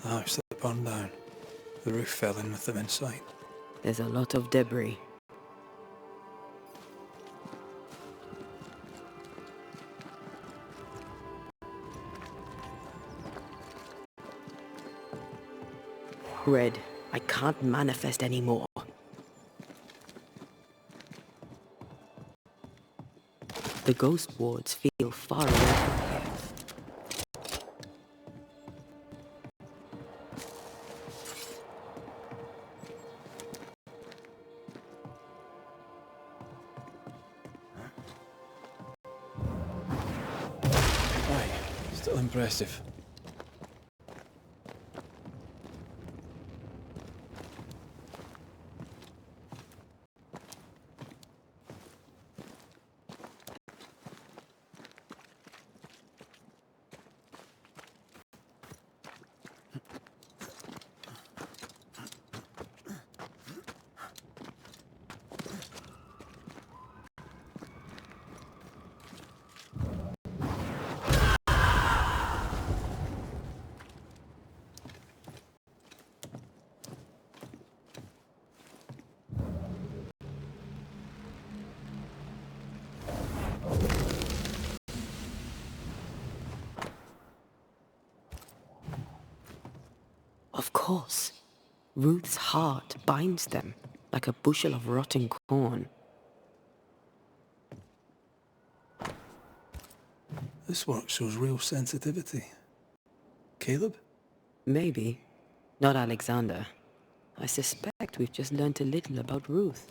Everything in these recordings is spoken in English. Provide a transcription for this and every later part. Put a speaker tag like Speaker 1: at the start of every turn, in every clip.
Speaker 1: The house that burned down. The roof fell in with them in sight.
Speaker 2: There's a lot of debris. Red, I can't manifest anymore. The ghost wards feel far away from here.
Speaker 1: Aye, still impressive.
Speaker 2: Of course. Ruth's heart binds them like a bushel of rotting corn.
Speaker 1: This work shows real sensitivity. Caleb?
Speaker 2: Maybe. Not Alexander. I suspect we've just learned a little about Ruth.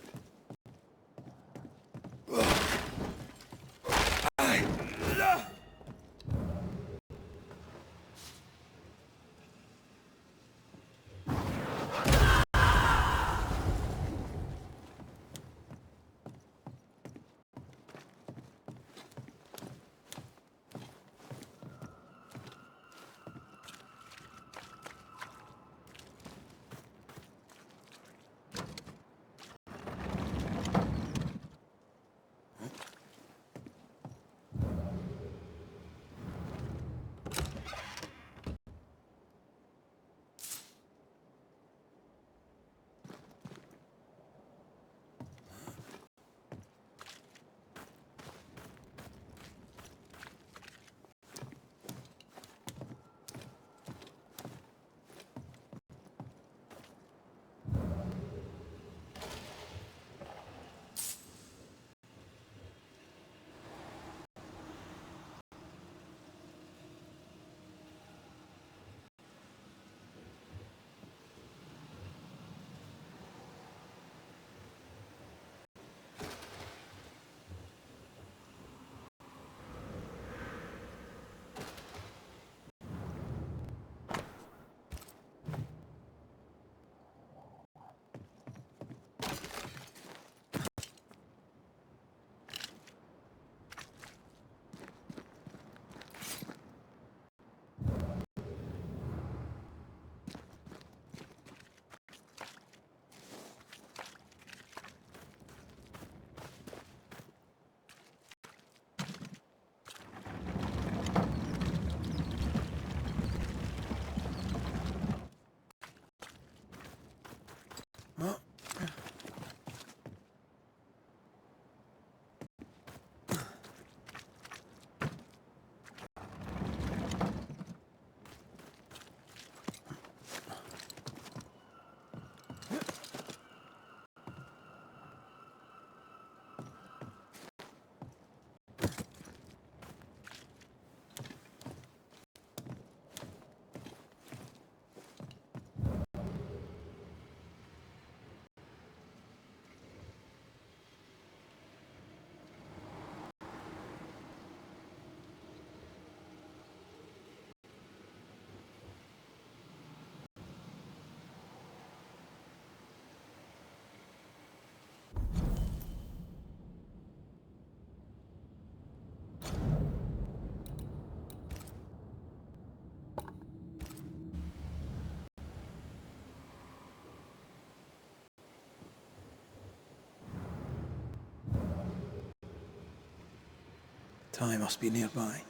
Speaker 1: Ty must be nearby.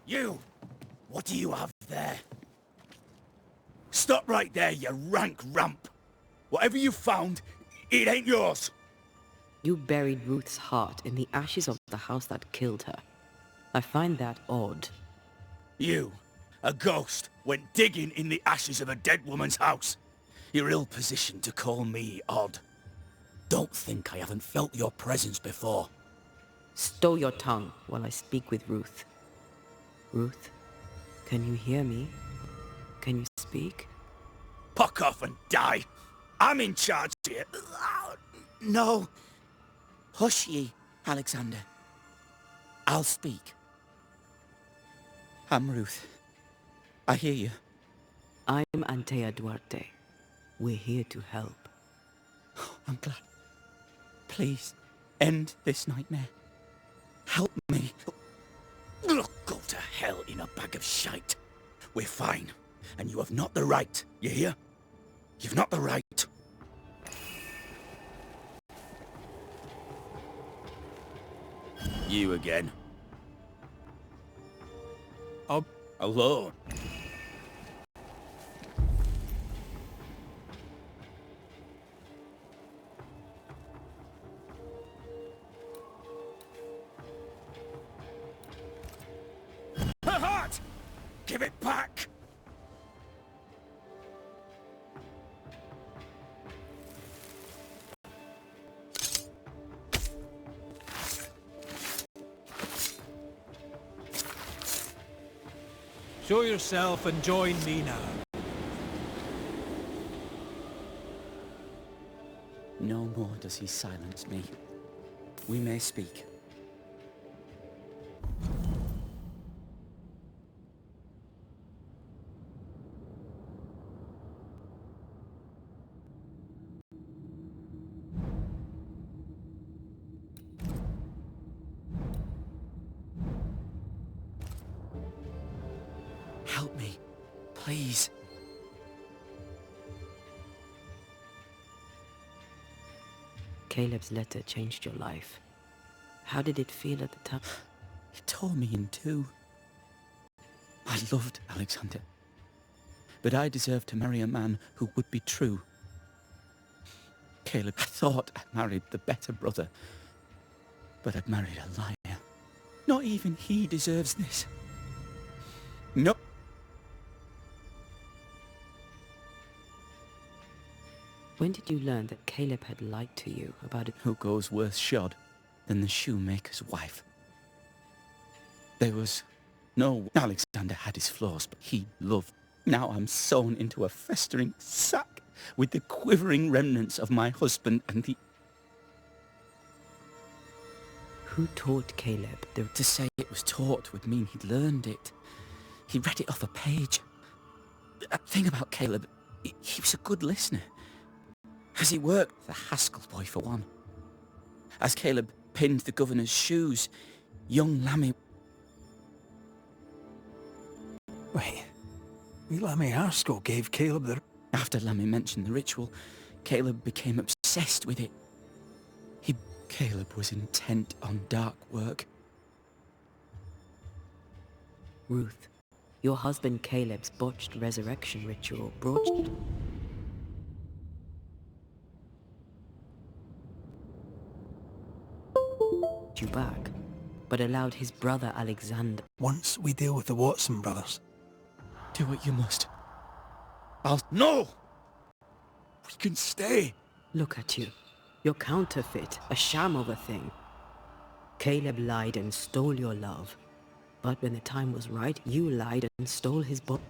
Speaker 3: You! What do you have there? Stop right there, you rank rump! Whatever you found, it ain't yours!
Speaker 2: You buried Ruth's heart in the ashes of the house that killed her. I find that odd.
Speaker 3: You, a ghost, went digging in the ashes of a dead woman's house. You're ill-positioned to call me odd. Don't think I haven't felt your presence before.
Speaker 2: Stow your tongue while I speak with Ruth. Ruth, can you hear me? Can you speak?
Speaker 3: Puck off and die! I'm in charge here. No. Hush ye, Alexander. I'll speak. I'm Ruth. I hear you.
Speaker 2: I'm Antea Duarte. We're here to help.
Speaker 3: I'm glad. Please, end this nightmare. Help me. Go to hell in a bag of shite. We're fine, and you have not the right, you hear? You've not the right. You again. Alone. Her heart! Give it back!
Speaker 1: Show yourself and join me now.
Speaker 3: No more does he silence me. We may speak. Help me, please.
Speaker 2: Caleb's letter changed your life. How did it feel at the time?
Speaker 3: It tore me in two. I loved Alexander, but I deserved to marry a man who would be true. Caleb, I thought I married the better brother, but I'd married a liar. Not even he deserves this. No.
Speaker 2: When did you learn that Caleb had lied to you about it?
Speaker 3: Who goes worse shod than the shoemaker's wife? There was no... Alexander had his flaws, but he loved. Now I'm sewn into a festering sack with the quivering remnants of my husband and the...
Speaker 2: Who taught Caleb the...
Speaker 3: To say it was taught would mean he'd learned it. He read it off a page. The thing about Caleb, he was a good listener. As he worked, the Haskell boy for one. As Caleb pinned the governor's shoes, young Lammy...
Speaker 1: Wait, Lammy Haskell gave Caleb the...
Speaker 3: After Lammy mentioned the ritual, Caleb became obsessed with it. Caleb was intent on dark work.
Speaker 2: Ruth, your husband Caleb's botched resurrection ritual brought you back, but allowed his brother Alexander...
Speaker 1: Once we deal with the Watson brothers.
Speaker 3: Do what you must. No! We can stay.
Speaker 2: Look at you. You're counterfeit, a sham of a thing. Caleb lied and stole your love. But when the time was right, you lied and stole his body.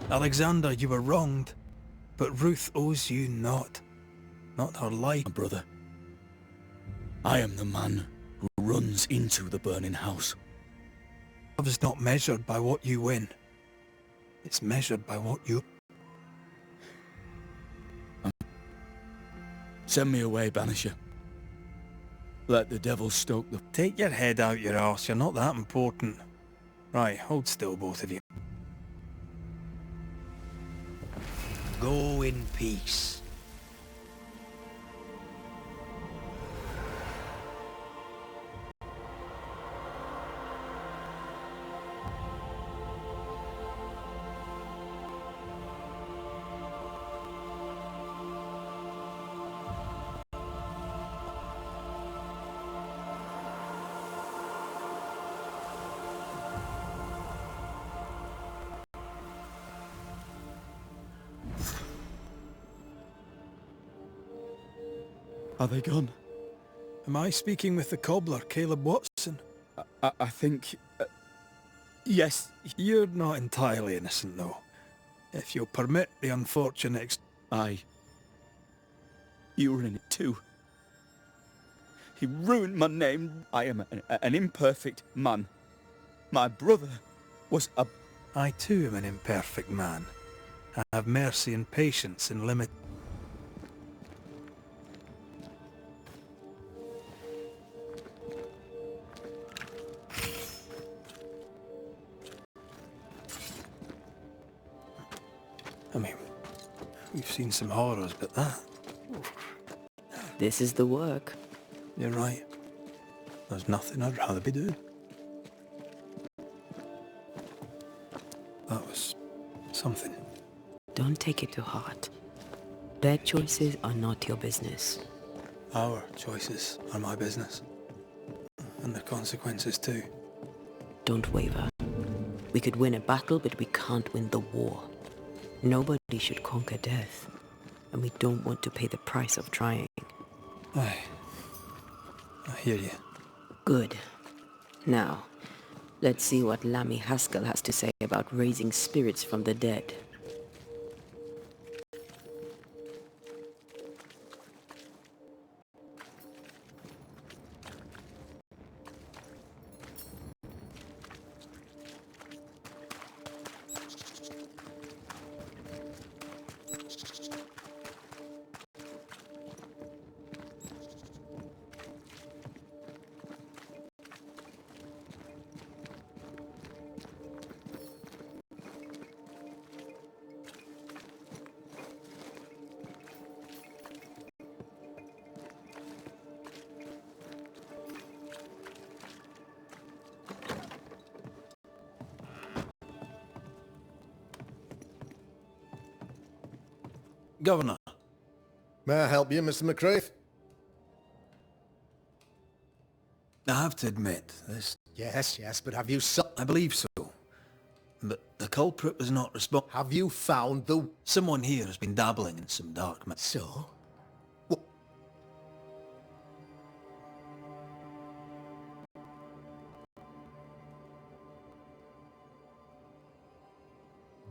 Speaker 1: Alexander, you were wronged, but Ruth owes you not her life.
Speaker 3: My brother, I am the man who runs into the burning house.
Speaker 1: Love is not measured by what you win. It's measured by what you...
Speaker 3: Send me away, Banisher. Let the devil stoke the...
Speaker 1: Take your head out your arse, you're not that important. Right, hold still, both of you. Go in peace.
Speaker 3: Are they gone?
Speaker 1: Am I speaking with the cobbler, Caleb Watson?
Speaker 3: I think... yes.
Speaker 1: You're not entirely innocent, though. If you'll permit the unfortunate
Speaker 3: You were in it too. He ruined my name. I am an imperfect man. My brother was a...
Speaker 1: I too am an imperfect man. I have mercy and patience and limit... I mean, we've seen some horrors, but that...
Speaker 2: This is the work.
Speaker 1: You're right. There's nothing I'd rather be doing. That was... something.
Speaker 2: Don't take it to heart. Their choices are not your business.
Speaker 1: Our choices are my business. And the consequences too.
Speaker 2: Don't waver. We could win a battle, but we can't win the war. Nobody should conquer death, and we don't want to pay the price of trying.
Speaker 1: Aye. I hear you.
Speaker 2: Good. Now, let's see what Lammy Haskell has to say about raising spirits from the dead.
Speaker 1: Governor.
Speaker 4: May I help you, Mr. McCraith?
Speaker 1: I have to admit, this...
Speaker 4: Yes, but have you
Speaker 1: I believe so. But the culprit was not responsible.
Speaker 4: have you found the...
Speaker 1: Someone here has been dabbling in some dark
Speaker 4: So? What?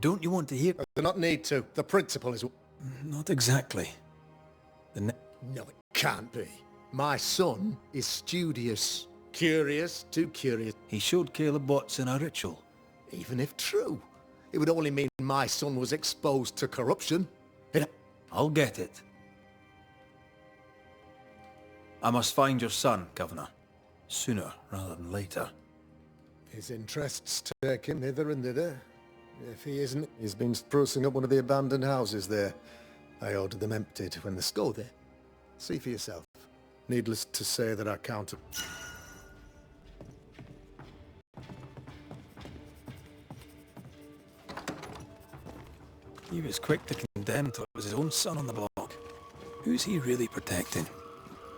Speaker 1: Don't you want to hear...
Speaker 4: I do not need to. The principle is...
Speaker 1: Not exactly.
Speaker 4: No, it can't be. My son is studious. Curious, too curious.
Speaker 1: He showed Caleb Watson a ritual.
Speaker 4: Even if true, it would only mean my son was exposed to corruption.
Speaker 1: I'll get it. I must find your son, Governor. Sooner rather than later.
Speaker 4: His interests take him hither and thither. If he isn't, he's been sprucing up one of the abandoned houses there. I ordered them emptied when the go there. See for yourself. Needless to say that I can't...
Speaker 1: He was quick to condemn till it was his own son on the block. Who's he really protecting?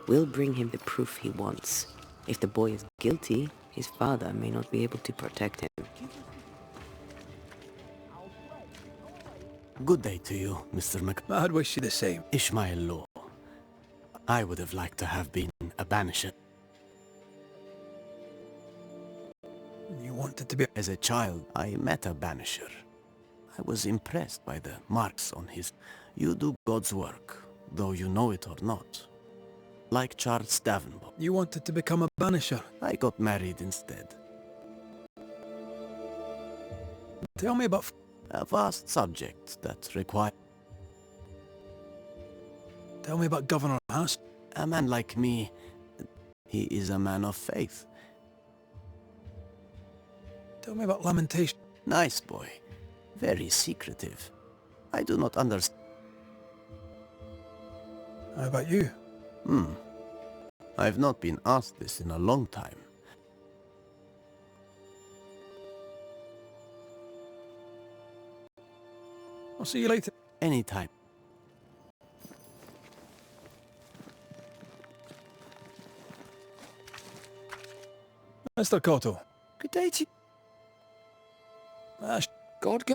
Speaker 2: We'll bring him the proof he wants. If the boy is guilty, his father may not be able to protect him.
Speaker 5: Good day to you, Mr.
Speaker 1: I'd wish you the same.
Speaker 5: Ishmael Law. I would have liked to have been a banisher.
Speaker 1: You wanted to be...
Speaker 5: As a child, I met a banisher. I was impressed by the marks on his... You do God's work, though you know it or not. Like Charles Davenport.
Speaker 1: You wanted to become a banisher.
Speaker 5: I got married instead.
Speaker 1: Tell me about...
Speaker 5: A vast subject that requires...
Speaker 1: Tell me about Governor Haskell.
Speaker 5: A man like me, he is a man of faith.
Speaker 1: Tell me about lamentation.
Speaker 5: Nice boy. Very secretive. I do not understand.
Speaker 1: How about you?
Speaker 5: I've not been asked this in a long time.
Speaker 1: I'll see you later.
Speaker 5: Anytime.
Speaker 1: Mr. Cotto.
Speaker 3: Good day to you. God go...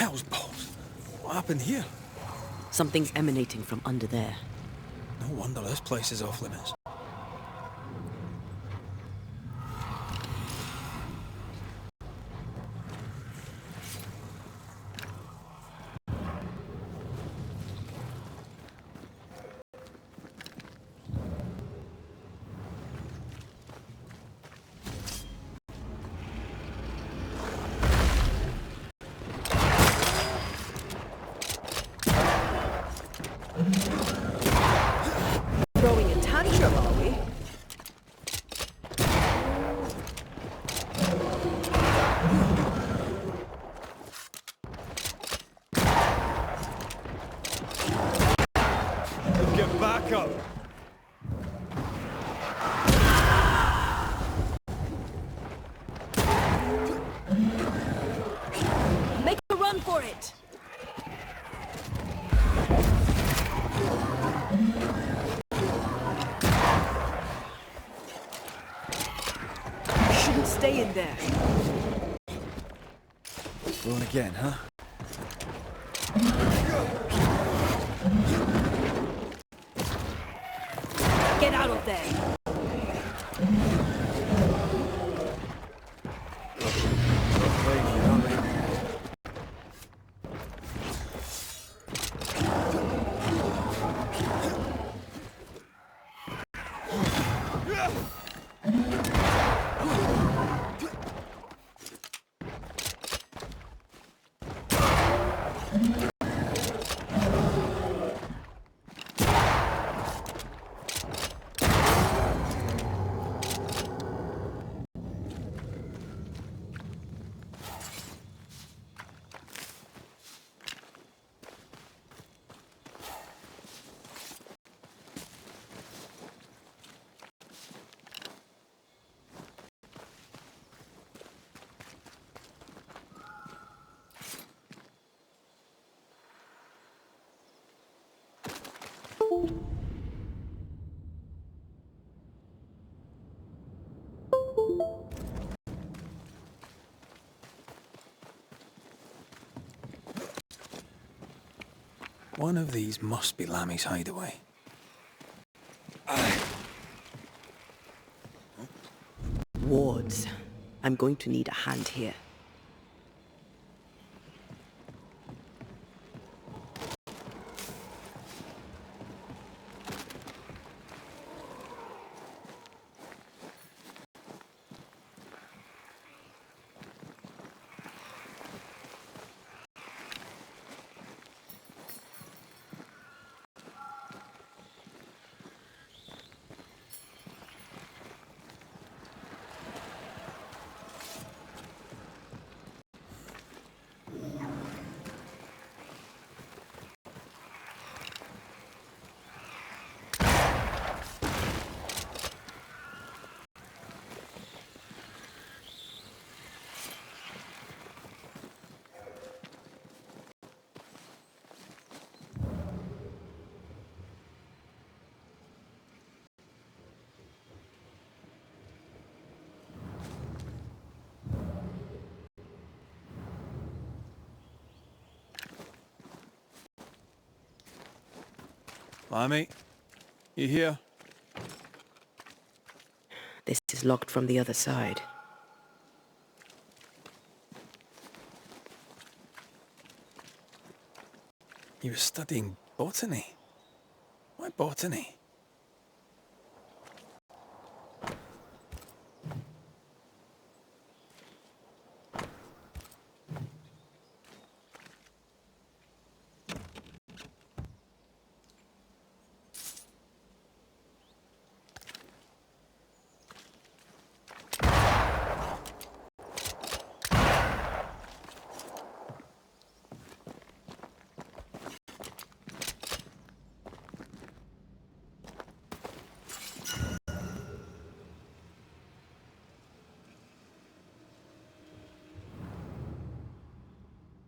Speaker 1: Hell's balls. What happened here?
Speaker 2: Something's emanating from under there.
Speaker 1: No wonder this place is off limits.
Speaker 2: Throwing a tantrum, are we?
Speaker 1: Get back up!
Speaker 2: Make a run for it! Shouldn't stay in there.
Speaker 1: Going again, huh?
Speaker 2: Get out of there!
Speaker 1: One of these must be Lammy's hideaway.
Speaker 2: Wards. I'm going to need a hand here.
Speaker 1: Lammy, you here?
Speaker 2: This is locked from the other side.
Speaker 1: You were studying botany. Why botany?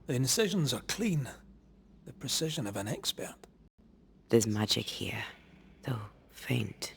Speaker 1: The incisions are clean. The precision of an expert.
Speaker 2: There's magic here, though faint.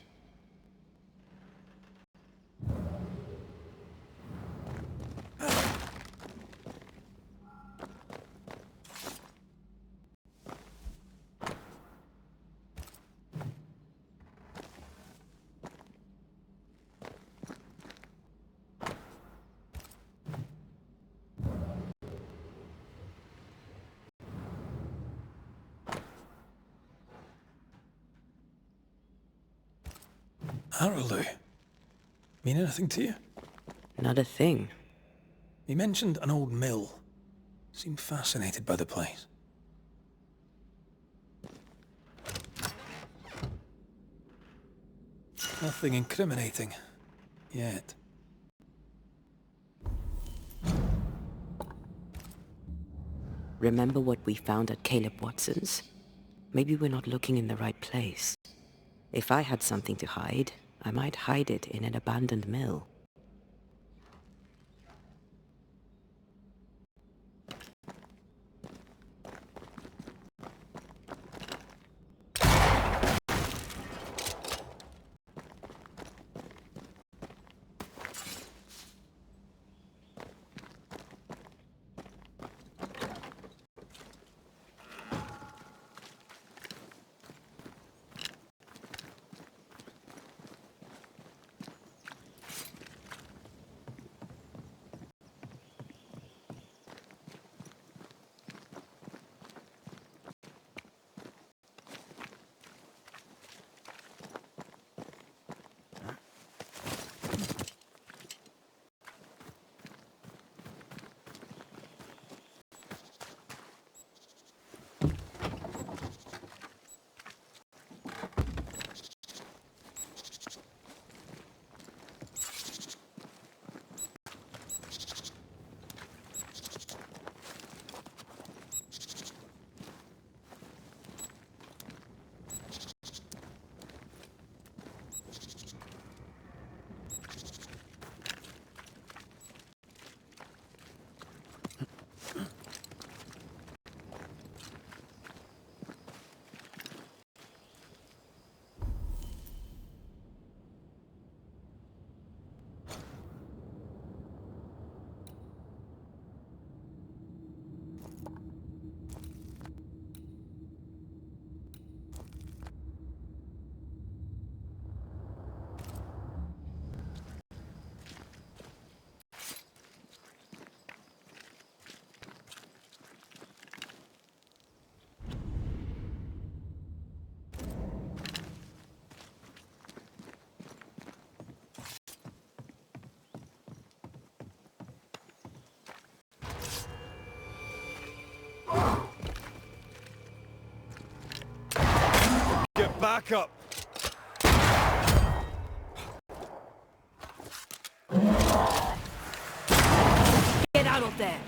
Speaker 1: Harrowloo. Mean anything to you?
Speaker 2: Not a thing.
Speaker 1: He mentioned an old mill. Seemed fascinated by the place. Nothing incriminating. Yet.
Speaker 2: Remember what we found at Caleb Watson's? Maybe we're not looking in the right place. If I had something to hide, I might hide it in an abandoned mill.
Speaker 6: Get back up!
Speaker 2: Get out of there!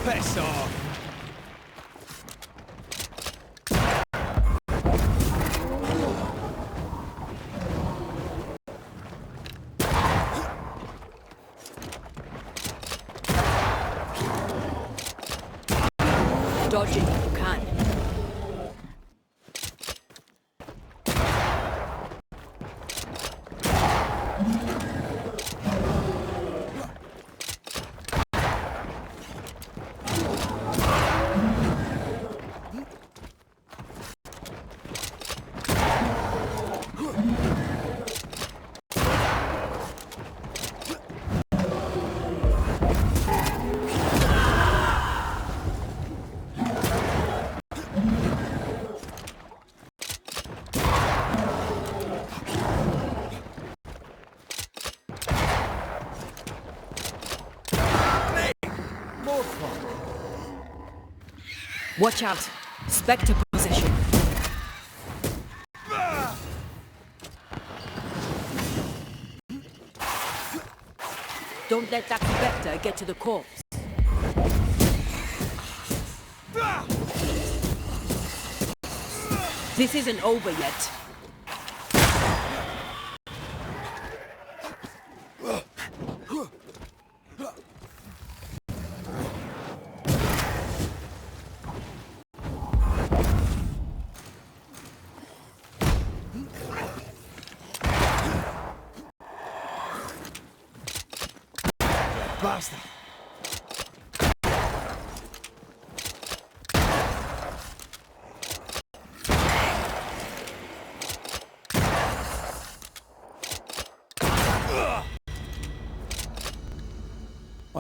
Speaker 6: Piss off!
Speaker 2: Dodge it if you can. Watch out! Spectre possession! Don't let that spectre get to the corpse. This isn't over yet.
Speaker 6: Basta!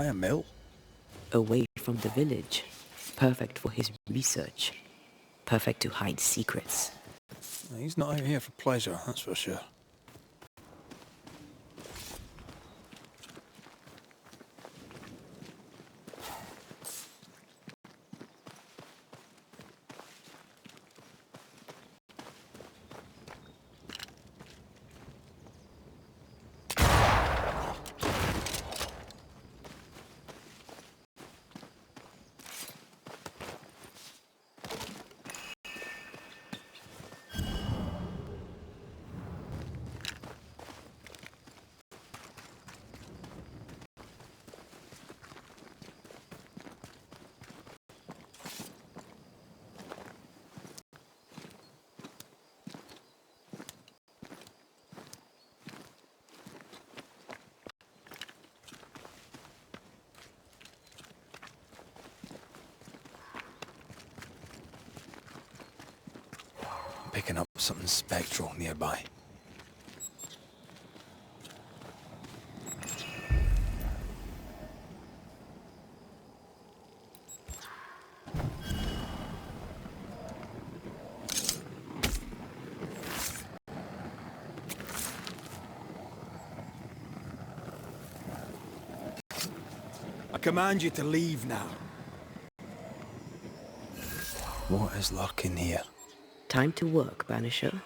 Speaker 1: by a mill?
Speaker 2: Away from the village. Perfect for his research. Perfect to hide secrets.
Speaker 1: He's not out here for pleasure, that's for sure. Picking up something spectral nearby. I command you to leave now. What is lurking here?
Speaker 2: Time to work, Banisher.